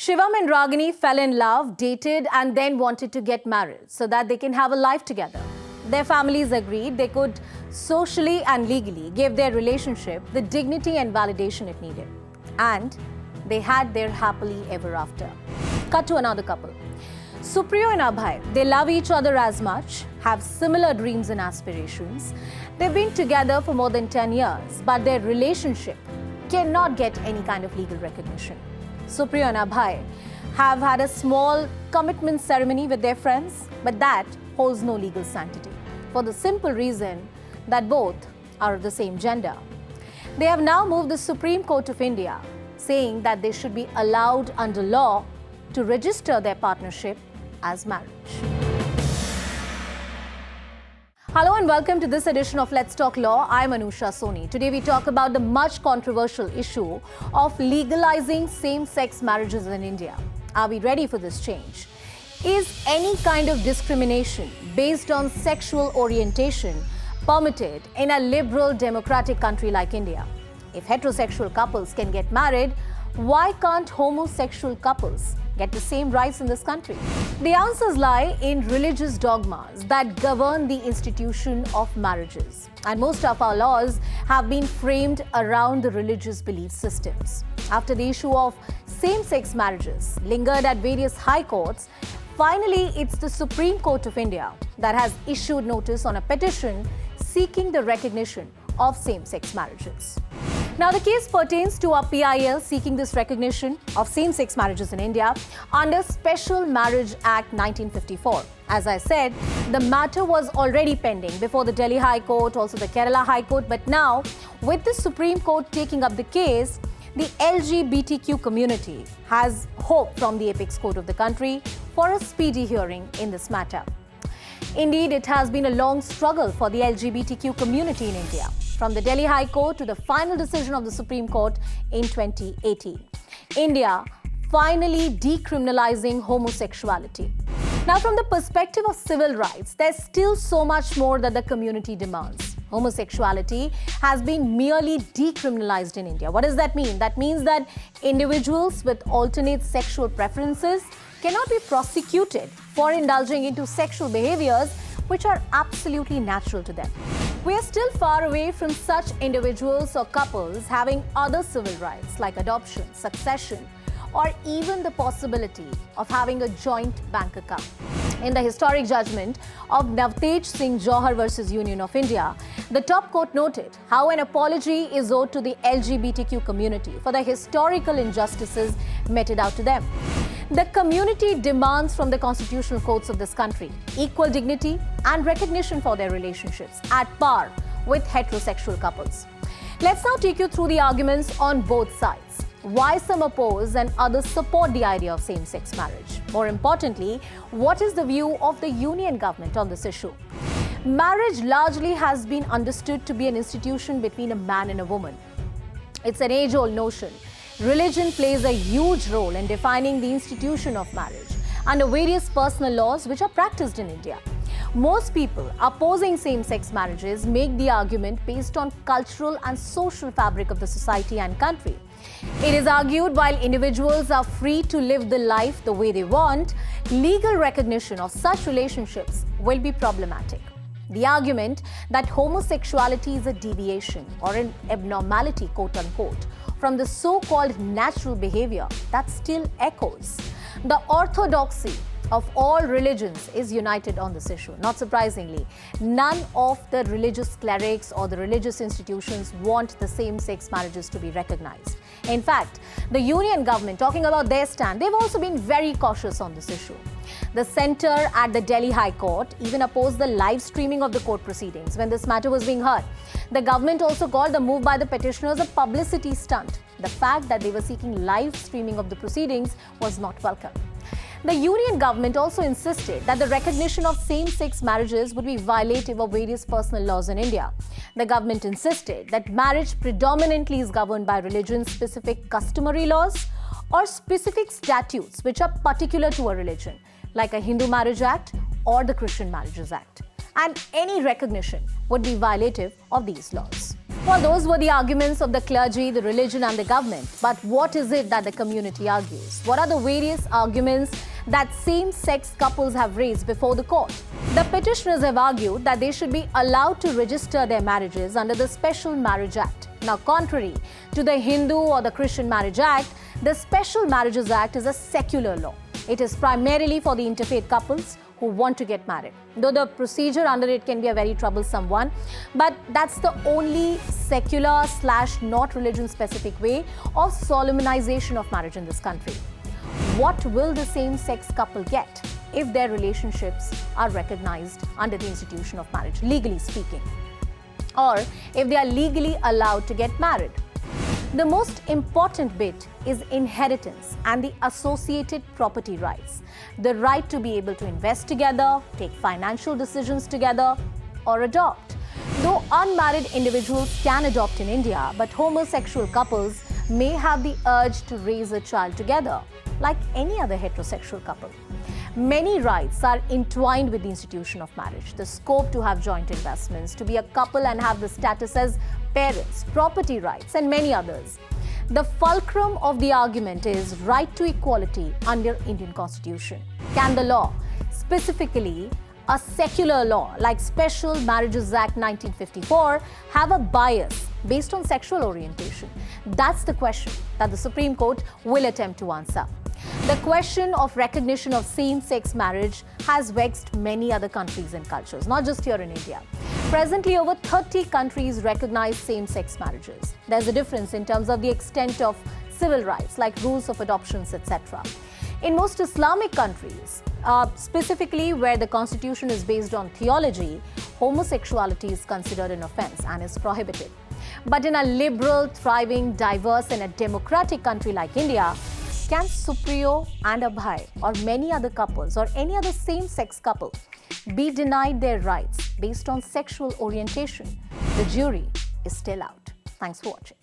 Shivam and Ragini fell in love, dated, and then wanted to get married so that they can have a life together. Their families agreed they could socially and legally give their relationship the dignity and validation it needed. And they had their happily ever after. Cut to another couple. Supriyo and Abhay, they love each other as much, have similar dreams and aspirations. They've been together for more than 10 years, but their relationship cannot get any kind of legal recognition. Supriyo and Abhay have had a small commitment ceremony with their friends, but that holds no legal sanctity for the simple reason that both are of the same gender. They have now moved the Supreme Court of India, saying that they should be allowed under law to register their partnership as marriage. Hello and welcome to this edition of Let's Talk Law. I'm Anusha Soni. Today we talk about the much controversial issue of legalizing same-sex marriages in India. Are we ready for this change? Is any kind of discrimination based on sexual orientation permitted in a liberal democratic country like India? If heterosexual couples can get married, why can't homosexual couples get the same rights in this country? The answers lie in religious dogmas that govern the institution of marriages. And most of our laws have been framed around the religious belief systems. After the issue of same-sex marriages lingered at various high courts, finally it's the Supreme Court of India that has issued notice on a petition seeking the recognition of same-sex marriages. Now, the case pertains to a PIL seeking this recognition of same-sex marriages in India under Special Marriage Act 1954. As I said, the matter was already pending before the Delhi High Court, also the Kerala High Court, but now, with the Supreme Court taking up the case, the LGBTQ community has hope from the apex court of the country for a speedy hearing in this matter. Indeed, it has been a long struggle for the LGBTQ community in India, from the Delhi High Court to the final decision of the Supreme Court in 2018. India finally decriminalizing homosexuality. Now, from the perspective of civil rights, there's still so much more that the community demands. Homosexuality has been merely decriminalized in India. What does that mean? That means that individuals with alternate sexual preferences cannot be prosecuted for indulging into sexual behaviors which are absolutely natural to them. We are still far away from such individuals or couples having other civil rights like adoption, succession, or even the possibility of having a joint bank account. In the historic judgment of Navtej Singh Johar versus Union of India, the top court noted how an apology is owed to the LGBTQ community for the historical injustices meted out to them. The community demands from the constitutional courts of this country equal dignity and recognition for their relationships at par with heterosexual couples. Let's now take you through the arguments on both sides. Why some oppose and others support the idea of same-sex marriage. More importantly, what is the view of the union government on this issue? Marriage largely has been understood to be an institution between a man and a woman. It's an age-old notion. Religion plays a huge role in defining the institution of marriage under various personal laws which are practiced in India. Most people opposing same-sex marriages make the argument based on cultural and social fabric of the society and country. It is argued while individuals are free to live the life the way they want, legal recognition of such relationships will be problematic. The argument that homosexuality is a deviation or an abnormality, quote-unquote, from the so-called natural behavior that still echoes. The orthodoxy of all religions is united on this issue. Not surprisingly, none of the religious clerics or the religious institutions want the same-sex marriages to be recognized. In fact, the union government, talking about their stand, they've also been very cautious on this issue. The centre at the Delhi High Court even opposed the live streaming of the court proceedings when this matter was being heard. The government also called the move by the petitioners a publicity stunt. The fact that they were seeking live streaming of the proceedings was not welcome. The union government also insisted that the recognition of same-sex marriages would be violative of various personal laws in India. The government insisted that marriage predominantly is governed by religion-specific customary laws or specific statutes which are particular to a religion, like a Hindu Marriage Act or the Christian Marriages Act. And any recognition would be violative of these laws. Well, those were the arguments of the clergy, the religion and the government. But what is it that the community argues? What are the various arguments that same-sex couples have raised before the court? The petitioners have argued that they should be allowed to register their marriages under the Special Marriage Act. Now, contrary to the Hindu or the Christian Marriage Act, the Special Marriages Act is a secular law. It is primarily for the interfaith couples who want to get married. Though the procedure under it can be a very troublesome one, but that's the only secular / not religion specific way of solemnization of marriage in this country. What will the same-sex couple get if their relationships are recognized under the institution of marriage, legally speaking? Or if they are legally allowed to get married? The most important bit is inheritance and the associated property rights. The right to be able to invest together, take financial decisions together, or adopt. Though unmarried individuals can adopt in India, but homosexual couples may have the urge to raise a child together, like any other heterosexual couple. Many rights are entwined with the institution of marriage. The scope to have joint investments, to be a couple and have the status as parents, property rights, and many others. The fulcrum of the argument is right to equality under Indian Constitution. Can the law, specifically a secular law like Special Marriages Act 1954, have a bias based on sexual orientation? That's the question that the Supreme Court will attempt to answer. The question of recognition of same-sex marriage has vexed many other countries and cultures, not just here in India. Presently, over 30 countries recognize same-sex marriages. There's a difference in terms of the extent of civil rights, like rules of adoptions, etc. In most Islamic countries, specifically where the constitution is based on theology, homosexuality is considered an offense and is prohibited. But in a liberal, thriving, diverse and a democratic country like India, can Supriyo and Abhay or many other couples or any other same-sex couple be denied their rights based on sexual orientation? The jury is still out. Thanks for watching.